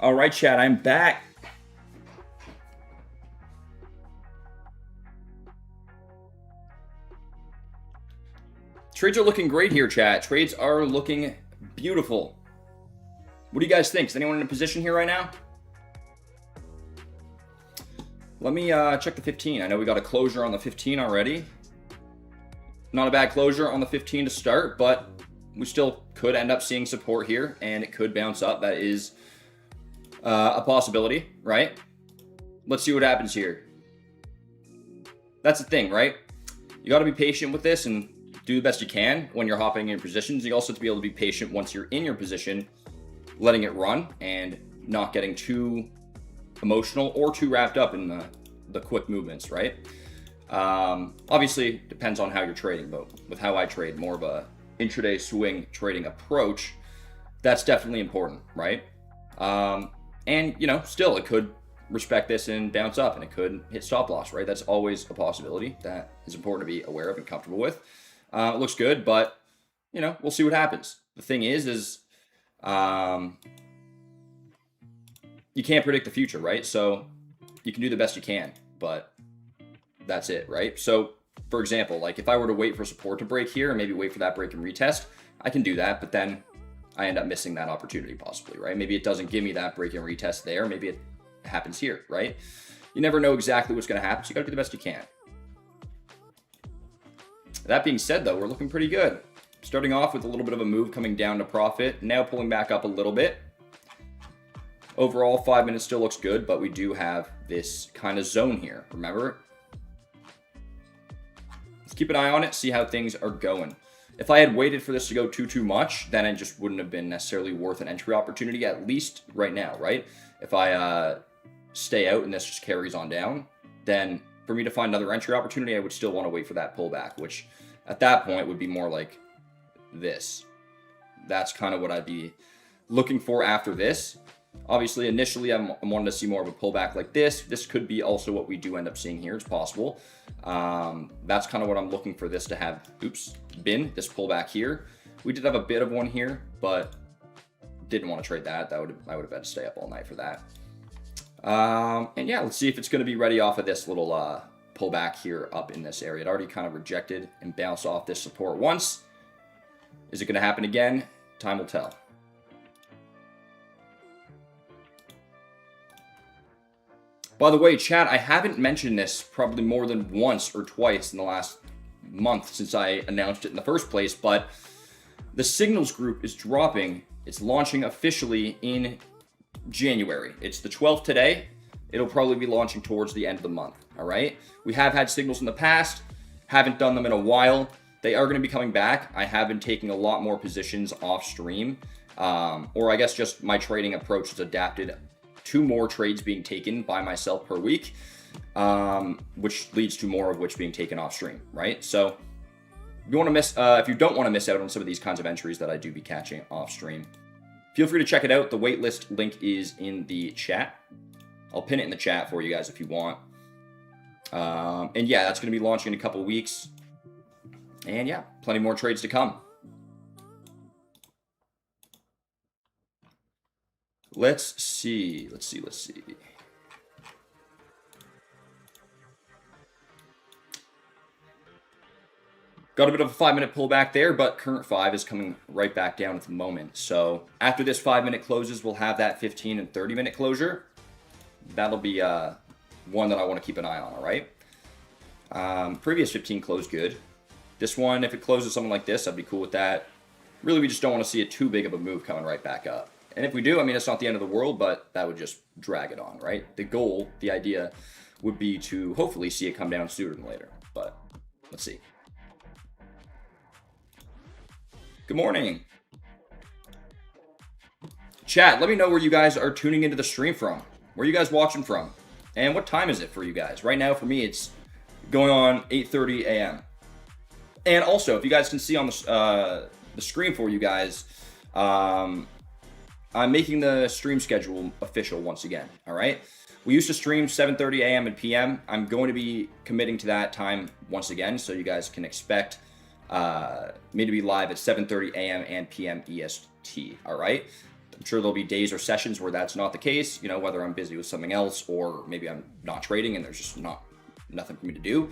All right, chat, I'm back. Trades are looking great here, chat. Trades are looking beautiful. What do you guys think? Is anyone in a position here right now? Let me check the 15. I know we got a closure on the 15 already. Not a bad closure on the 15 to start, but we still could end up seeing support here, and it could bounce up. That is a possibility, right? Let's see what happens here. That's the thing, right? You got to be patient with this and do the best you can when you're hopping in positions. You also have to be able to be patient once you're in your position, letting it run and not getting too emotional or too wrapped up in the quick movements, right? Obviously, depends on how you're trading, but with how I trade, more of a intraday swing trading approach, that's definitely important, right? And, you know, still, it could respect this and bounce up, and it could hit stop loss, right? That's always a possibility that is important to be aware of and comfortable with. It looks good, but, you know, we'll see what happens. The thing is you can't predict the future, right? So you can do the best you can, but that's it, right? So, for example, like if I were to wait for support to break here and maybe wait for that break and retest, I can do that, but then I end up missing that opportunity possibly, right? Maybe it doesn't give me that break and retest there. Maybe it happens here, right? You never know exactly what's going to happen, so you got to do the best you can. That being said, though, we're looking pretty good. Starting off with a little bit of a move coming down to profit, now pulling back up a little bit. Overall, 5 minutes still looks good, but we do have this kind of zone here, remember? Let's keep an eye on it, see how things are going. If I had waited for this to go too much, then it just wouldn't have been necessarily worth an entry opportunity, at least right now, right? If I stay out and this just carries on down, then for me to find another entry opportunity, I would still want to wait for that pullback, which at that point would be more like this. That's kind of what I'd be looking for after this. Obviously, initially, I'm wanting to see more of a pullback like this. This could be also what we do end up seeing here. It's possible. That's kind of what I'm looking for this to have, been this pullback here. We did have a bit of one here, but didn't want to trade that. I would have had to stay up all night for that. And yeah, let's see if it's going to be ready off of this little pullback here up in this area. It already kind of rejected and bounced off this support once. Is it going to happen again? Time will tell. By the way, chat, I haven't mentioned this probably more than once or twice in the last month since I announced it in the first place, but the Signals group is dropping. It's launching officially in January. It's the 12th today. It'll probably be launching towards the end of the month, all right? We have had signals in the past, haven't done them in a while. They are going to be coming back. I have been taking a lot more positions off stream, or I guess just my trading approach has adapted to more trades being taken by myself per week, which leads to more of which being taken off stream, right? So if you don't want to miss out on some of these kinds of entries that I do be catching off stream, feel free to check it out. The waitlist link is in the chat. I'll pin it in the chat for you guys if you want. And yeah, that's going to be launching in a couple weeks. And yeah, plenty more trades to come. Let's see. Got a bit of a 5-minute pullback there, but current 5 is coming right back down at the moment. So after this 5-minute closes, we'll have that 15 and 30-minute closure. That'll be one that I want to keep an eye on, all right? Previous 15 closed good. This one, if it closes something like this, I'd be cool with that. Really, we just don't want to see it too big of a move coming right back up. And if we do, I mean, it's not the end of the world, but that would just drag it on, right? The goal, the idea would be to hopefully see it come down sooner than later. But let's see. Good morning. Chat, let me know where you guys are tuning into the stream from. Where are you guys watching from? And what time is it for you guys? Right now, for me, it's going on 8:30 a.m. And also, if you guys can see on the screen for you guys, I'm making the stream schedule official once again, all right? We used to stream 7:30 a.m. and p.m. I'm going to be committing to that time once again, so you guys can expect me to be live at 7:30 a.m. and p.m. EST, all right? I'm sure there'll be days or sessions where that's not the case, you know, whether I'm busy with something else or maybe I'm not trading and there's just nothing for me to do.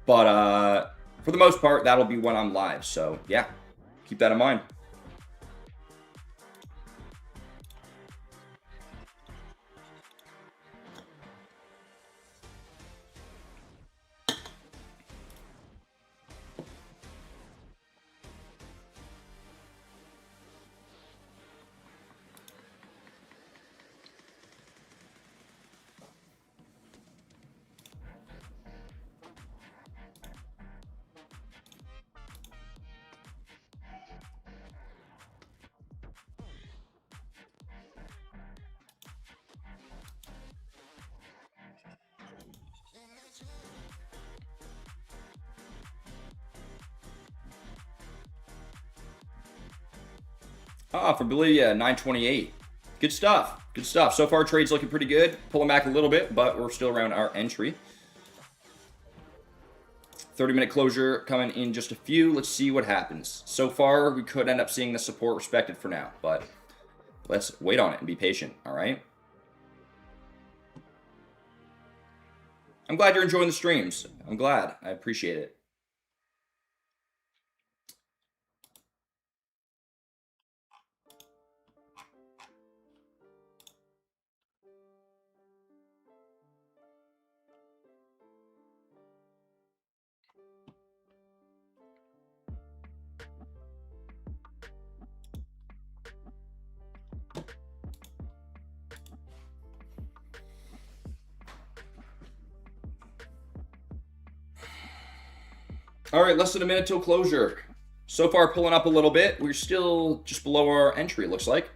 But for the most part, that'll be when I'm live. So yeah, keep that in mind. For Billy, 928. Good stuff. Good stuff. So far, trade's looking pretty good. Pulling back a little bit, but we're still around our entry. 30-minute closure coming in just a few. Let's see what happens. So far, we could end up seeing the support respected for now, but let's wait on it and be patient, all right? I'm glad you're enjoying the streams. I'm glad. I appreciate it. All right, less than a minute till closure. So far, pulling up a little bit. We're still just below our entry, it looks like.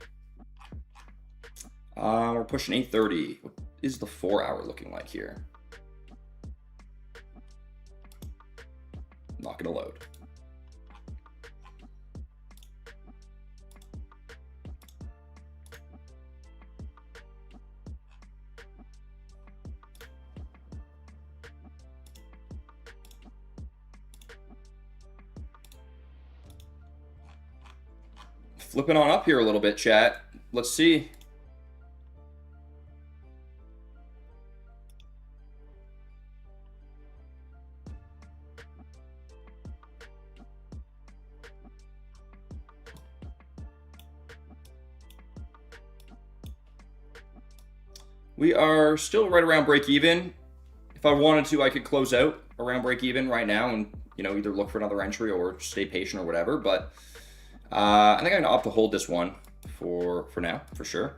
We're pushing 830. What is the 4-hour looking like here? Not gonna load. Flipping on up here a little bit, chat. Let's see. We are still right around break even. If I wanted to, I could close out around break even right now and, you know, either look for another entry or stay patient or whatever. But I think I'm gonna opt to hold this one for now, for sure.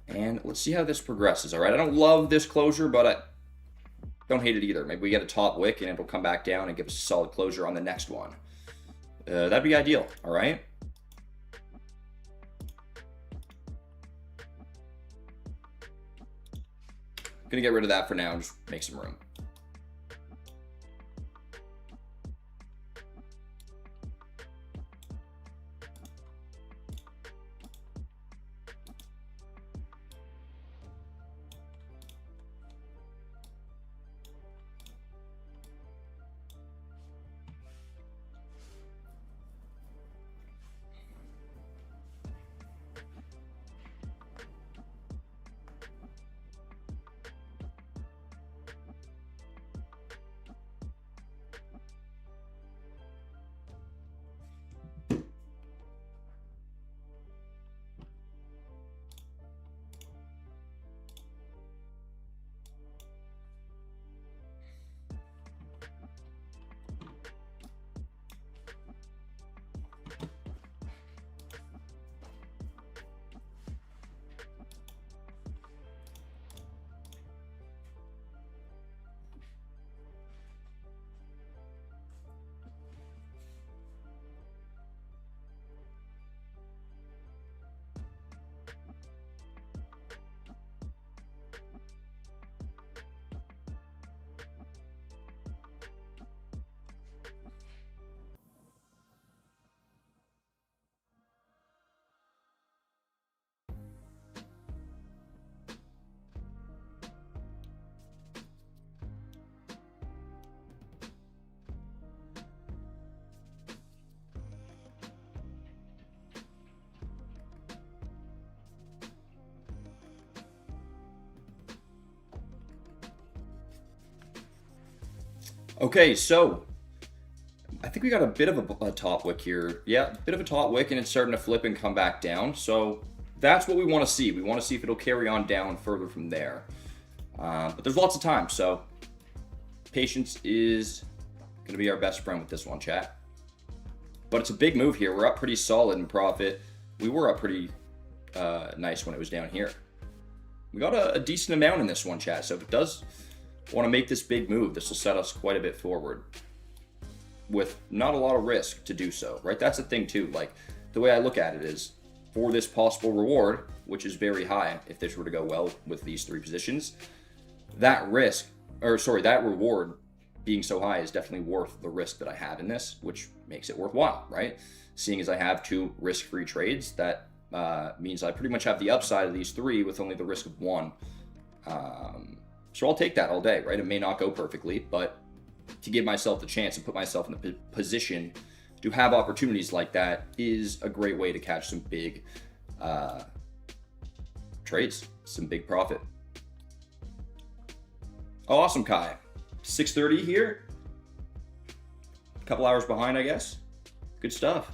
And let's see how this progresses. All right, I don't love this closure, but I don't hate it either. Maybe we get a top wick and it'll come back down and give us a solid closure on the next one. That'd be ideal. All right. Gonna get rid of that for now and just make some room. Okay, so I think we got a bit of a top wick here. Yeah, a bit of a top wick, and it's starting to flip and come back down. So that's what we want to see. We want to see if it'll carry on down further from there. But there's lots of time, so patience is going to be our best friend with this one, chat. But it's a big move here. We're up pretty solid in profit. We were up pretty nice when it was down here. We got a decent amount in this one, chat. So if it does want to make this big move, this will set us quite a bit forward with not a lot of risk to do so, right? That's the thing too. Like, the way I look at it is, for this possible reward, which is very high if this were to go well with these three positions, that reward being so high is definitely worth the risk that I have in this, which makes it worthwhile, right? Seeing as I have two risk-free trades, that means I pretty much have the upside of these three with only the risk of one. So I'll take that all day, right? It may not go perfectly, but to give myself the chance and put myself in the position to have opportunities like that is a great way to catch some big trades, some big profit. Oh, awesome, Kai. 6:30 here. A couple hours behind, I guess. Good stuff.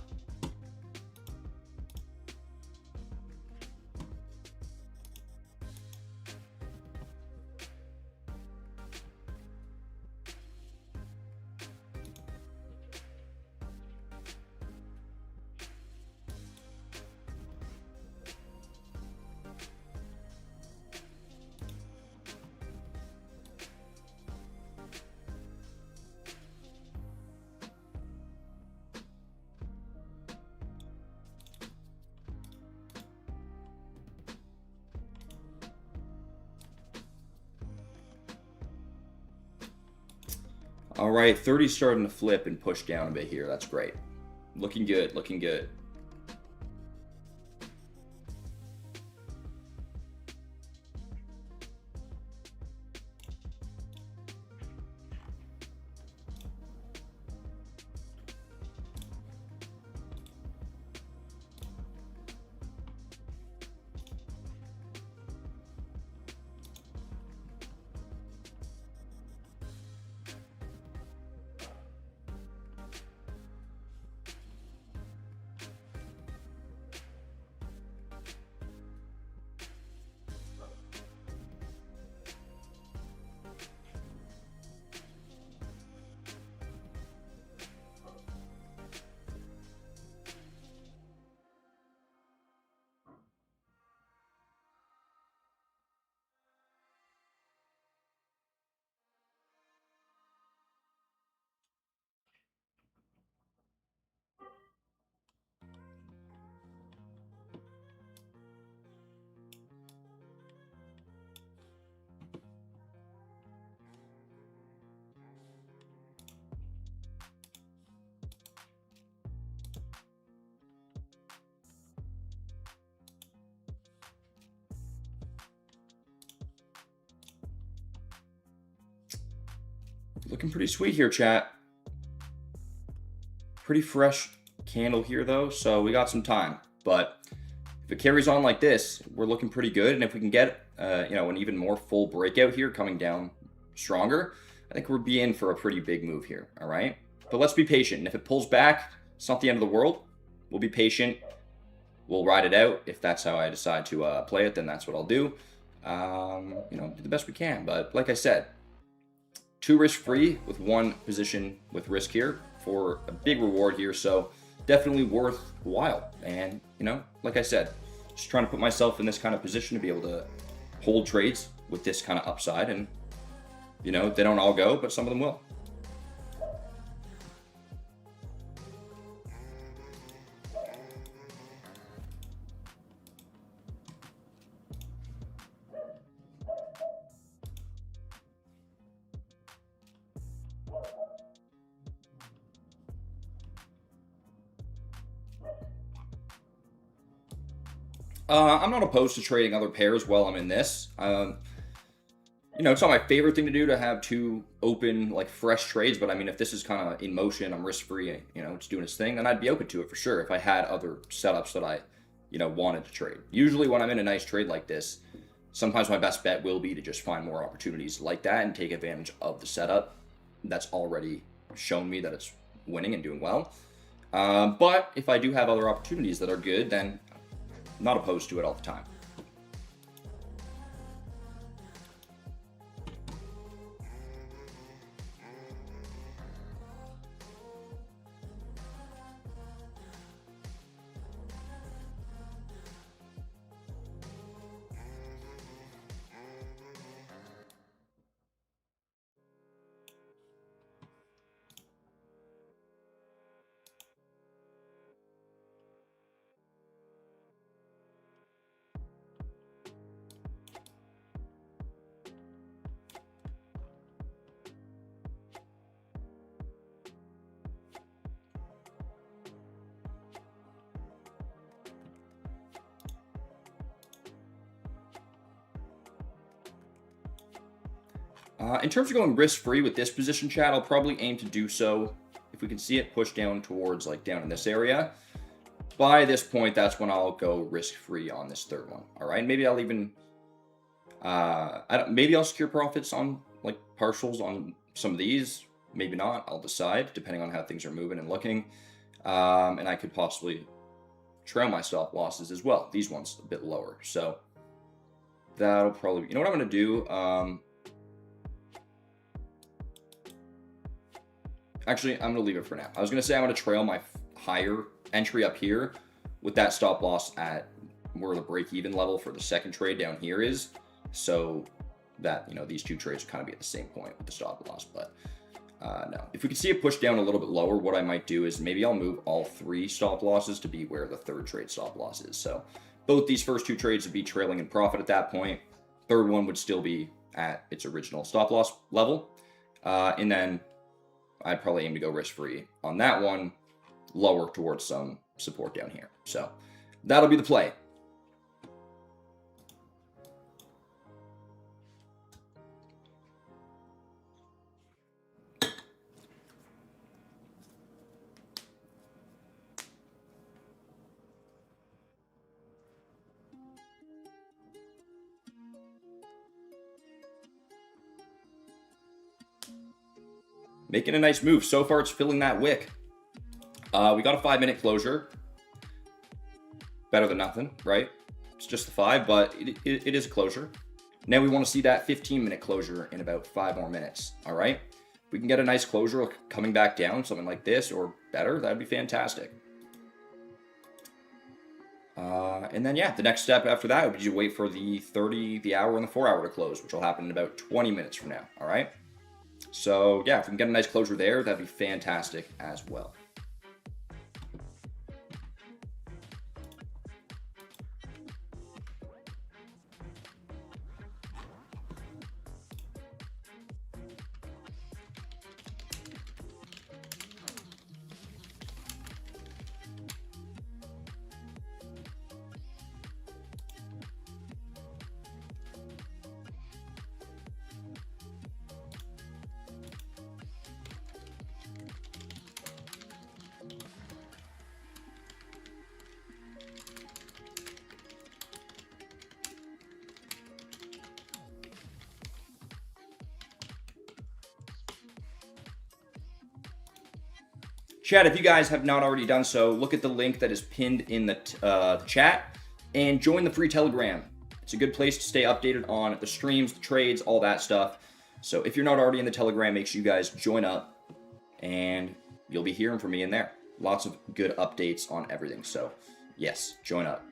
All right, 30 starting to flip and push down a bit here. That's great. Looking good, looking good. Looking pretty sweet here, chat. Pretty fresh candle here, though, so we got some time. But if it carries on like this, we're looking pretty good. And if we can get, an even more full breakout here coming down stronger, I think we'll be in for a pretty big move here, all right? But let's be patient. And if it pulls back, it's not the end of the world. We'll be patient. We'll ride it out. If that's how I decide to play it, then that's what I'll do. Do the best we can. But like I said, 2 risk-free with 1 position with risk here for a big reward here. So definitely worthwhile. And, like I said, just trying to put myself in this kind of position to be able to hold trades with this kind of upside. And, they don't all go, but some of them will. I'm not opposed to trading other pairs while I'm in this. It's not my favorite thing to do to have 2 open, like, fresh trades, but I mean, if this is kind of in motion, I'm risk-free, it's doing its thing, then I'd be open to it for sure if I had other setups that I, wanted to trade. Usually when I'm in a nice trade like this, sometimes my best bet will be to just find more opportunities like that and take advantage of the setup. that's already shown me that it's winning and doing well. But if I do have other opportunities that are good, then I'm not opposed to it all the time. In terms of going risk-free with this position, chat, I'll probably aim to do so if we can see it push down towards like down in this area. By this point, that's when I'll go risk-free on this third one. All right, maybe I'll even maybe I'll secure profits on like partials on some of these. Maybe not. I'll decide depending on how things are moving and looking. And I could possibly trail my stop losses as well. These ones a bit lower, so that'll probably. You know what I'm gonna do? Actually, I'm going to leave it for now. I was going to say I'm going to trail my higher entry up here with that stop loss at where the break-even level for the second trade down here is, so that, you know, these two trades will kind of be at the same point with the stop loss. But no. If we can see it push down a little bit lower, what I might do is maybe I'll move all three stop losses to be where the third trade stop loss is. So both these first two trades would be trailing in profit at that point. Third one would still be at its original stop loss level. And then I'd probably aim to go risk-free on that one, lower towards some support down here. So that'll be the play. Making a nice move. So far, it's filling that wick. We got a 5-minute closure. Better than nothing, right? It's just the 5, but it is a closure. Now we want to see that 15-minute closure in about 5 more minutes, all right? If we can get a nice closure coming back down, something like this or better, that'd be fantastic. And then, yeah, the next step after that would be to wait for the 30, the hour, and the 4-hour to close, which will happen in about 20 minutes from now, all right? So, yeah, if we can get a nice closure there, that'd be fantastic as well. Chat, if you guys have not already done so, look at the link that is pinned in the chat and join the free Telegram. It's a good place to stay updated on the streams, the trades, all that stuff. So if you're not already in the Telegram, make sure you guys join up and you'll be hearing from me in there. Lots of good updates on everything. So yes, join up.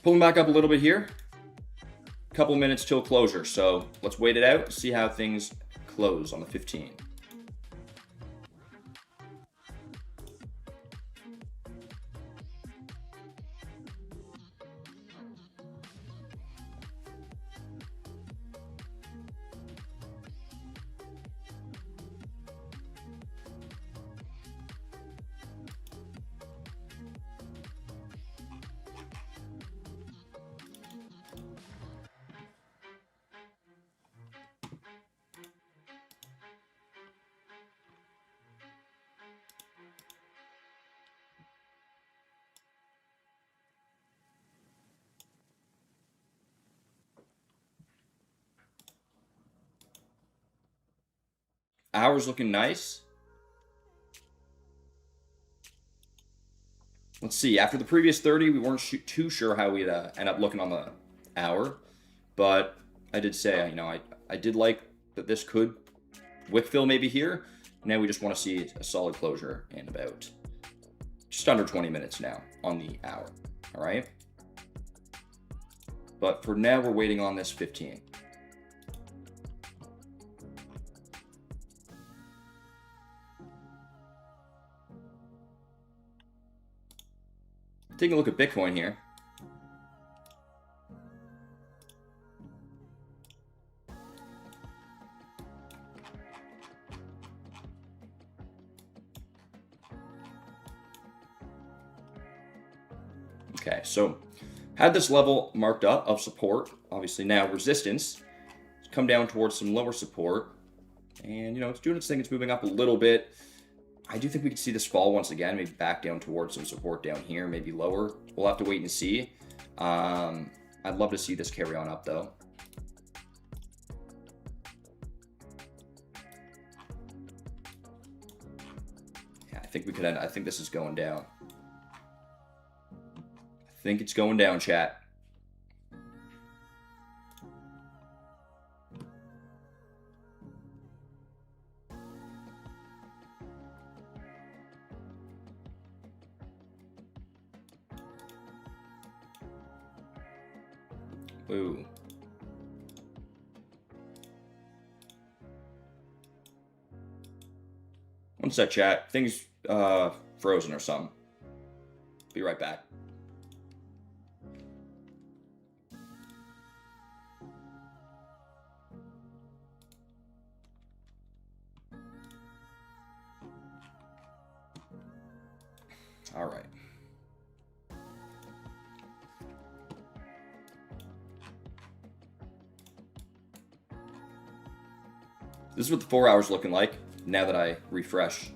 Pulling back up a little bit here. Couple minutes till closure, so let's wait it out, see how things close on the 15. Hour's looking nice. Let's see. After the previous 30, we weren't too sure how we'd end up looking on the hour. But I did say, you know, I did like that this could wick fill maybe here. Now we just want to see a solid closure in about just under 20 minutes now on the hour. All right. But for now, we're waiting on this 15. Taking a look at Bitcoin here. Okay, so had this level marked up of support. Obviously now resistance. It's come down towards some lower support. And, you know, it's doing its thing. It's moving up a little bit. I do think we could see this fall once again, maybe back down towards some support down here, maybe lower. We'll have to wait and see. I'd love to see this carry on up, though. Yeah, I think we could end. I think this is going down. I think it's going down, chat. Ooh. One sec, chat. Things frozen or something. Be right back. All right. This is what the 4 hours looking like. Now that I refresh,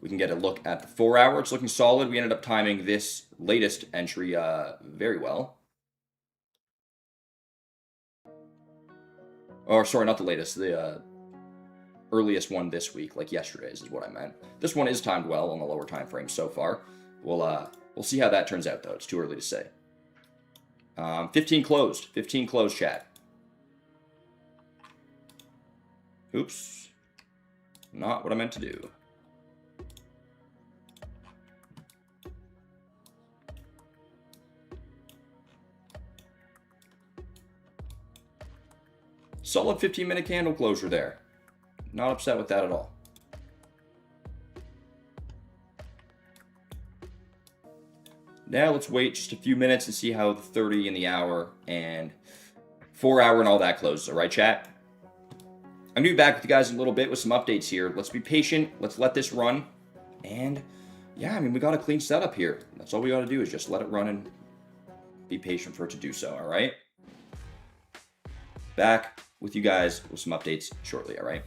we can get a look at the 4 hour. It's looking solid. We ended up timing this latest entry very well. Or sorry, not the latest. The earliest one this week, like yesterday's, is what I meant. This one is timed well on the lower time frame so far. We'll see how that turns out though. It's too early to say. 15 closed. 15 closed, chat. Oops. Not what I meant to do. Solid 15-minute candle closure there. Not upset with that at all. Now let's wait just a few minutes and see how the 30 and the hour and 4 hour and all that closes. All right, chat? I'm going to be back with you guys in a little bit with some updates here. Let's be patient. Let's let this run. And yeah, I mean, we got a clean setup here. That's all we got to do is just let it run and be patient for it to do so. All right? Back with you guys with some updates shortly. All right?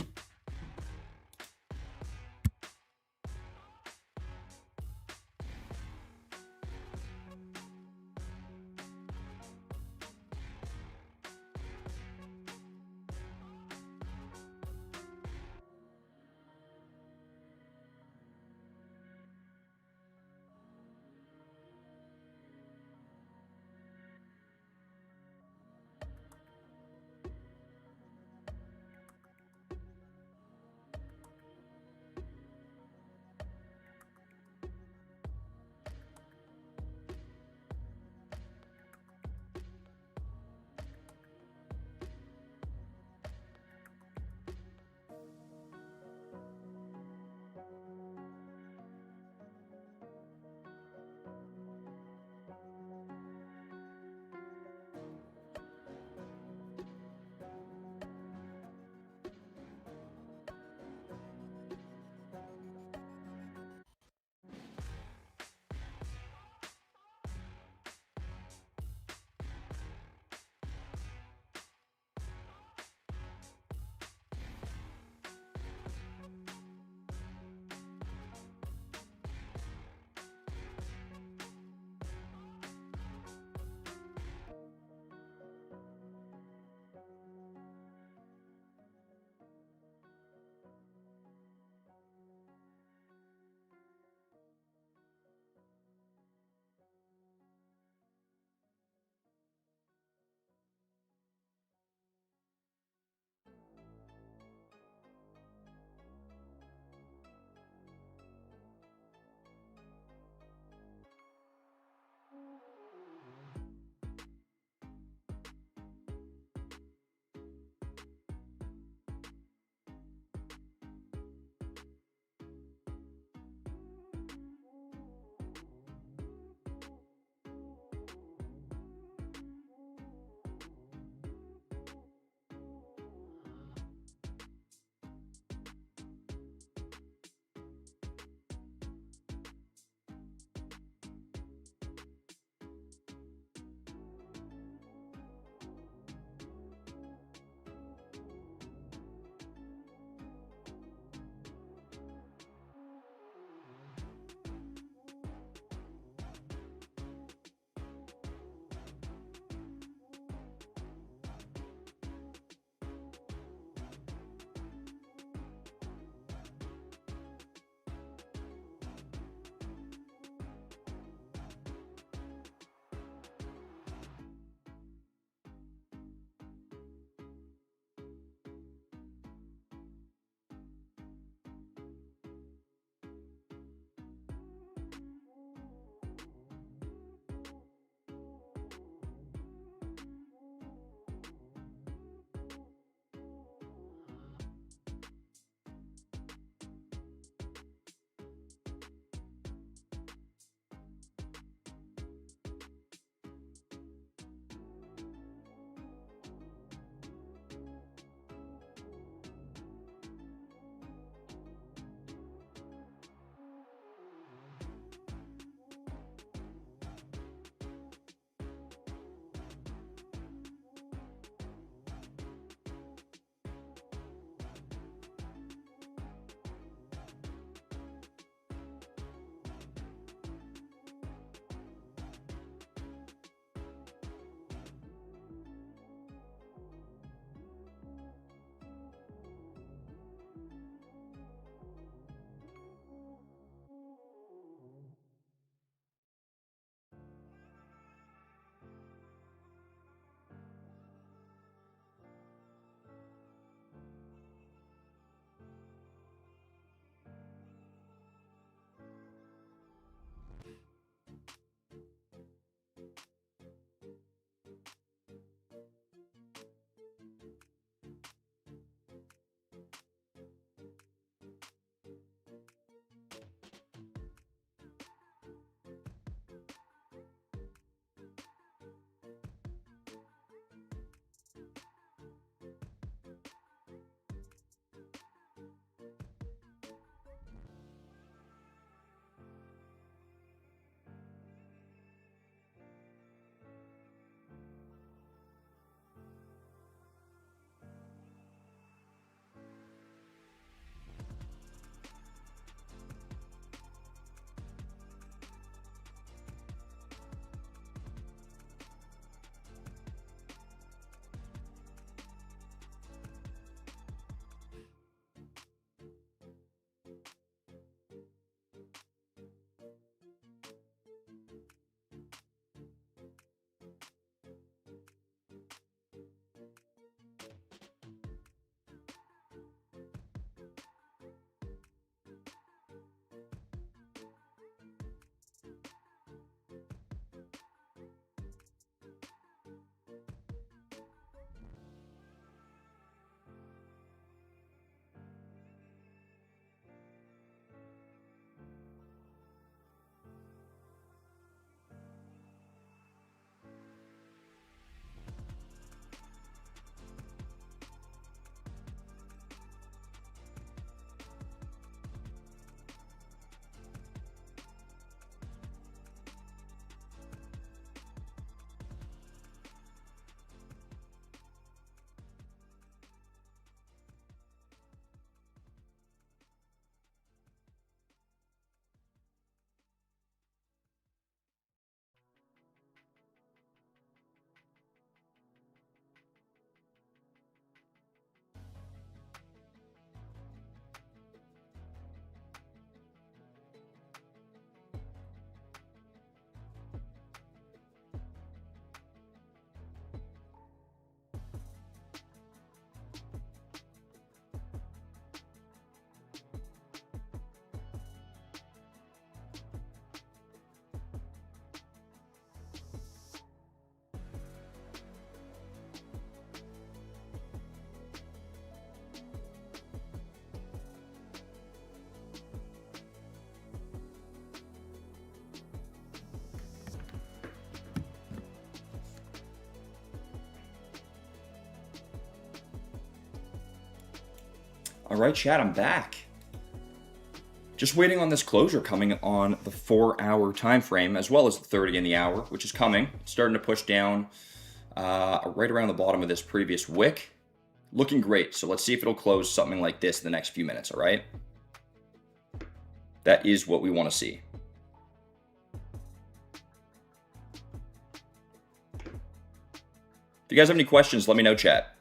All right, chat, I'm back. Just waiting on this closure coming on the 4-hour time frame, as well as the 30 in the hour, which is coming. It's starting to push down right around the bottom of this previous wick. Looking great. So let's see if it'll close something like this in the next few minutes, all right? That is what we want to see. If you guys have any questions, let me know, chat.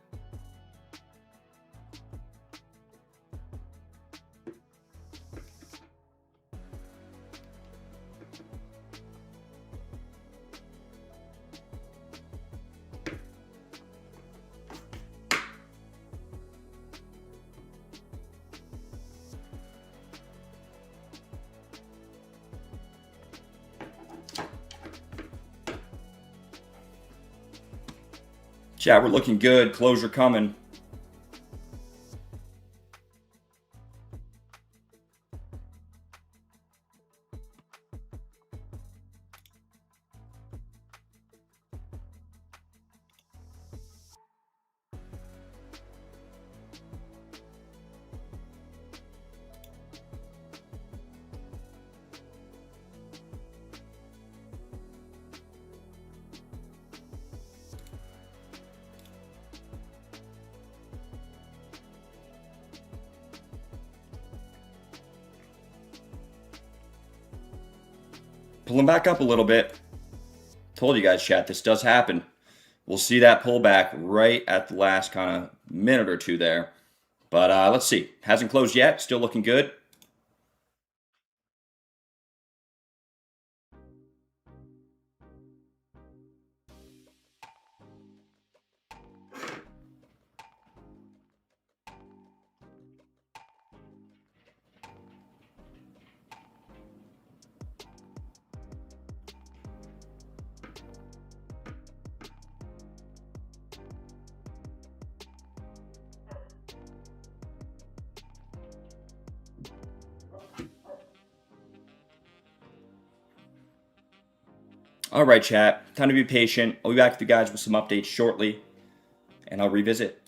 Chat, we're looking good. Closure coming. Pulling back up a little bit. Told you guys, chat, this does happen. We'll see that pullback right at the last kind of minute or two there. But let's see. Hasn't closed yet. Still looking good. All right, chat. Time to be patient. I'll be back with you guys with some updates shortly, and I'll revisit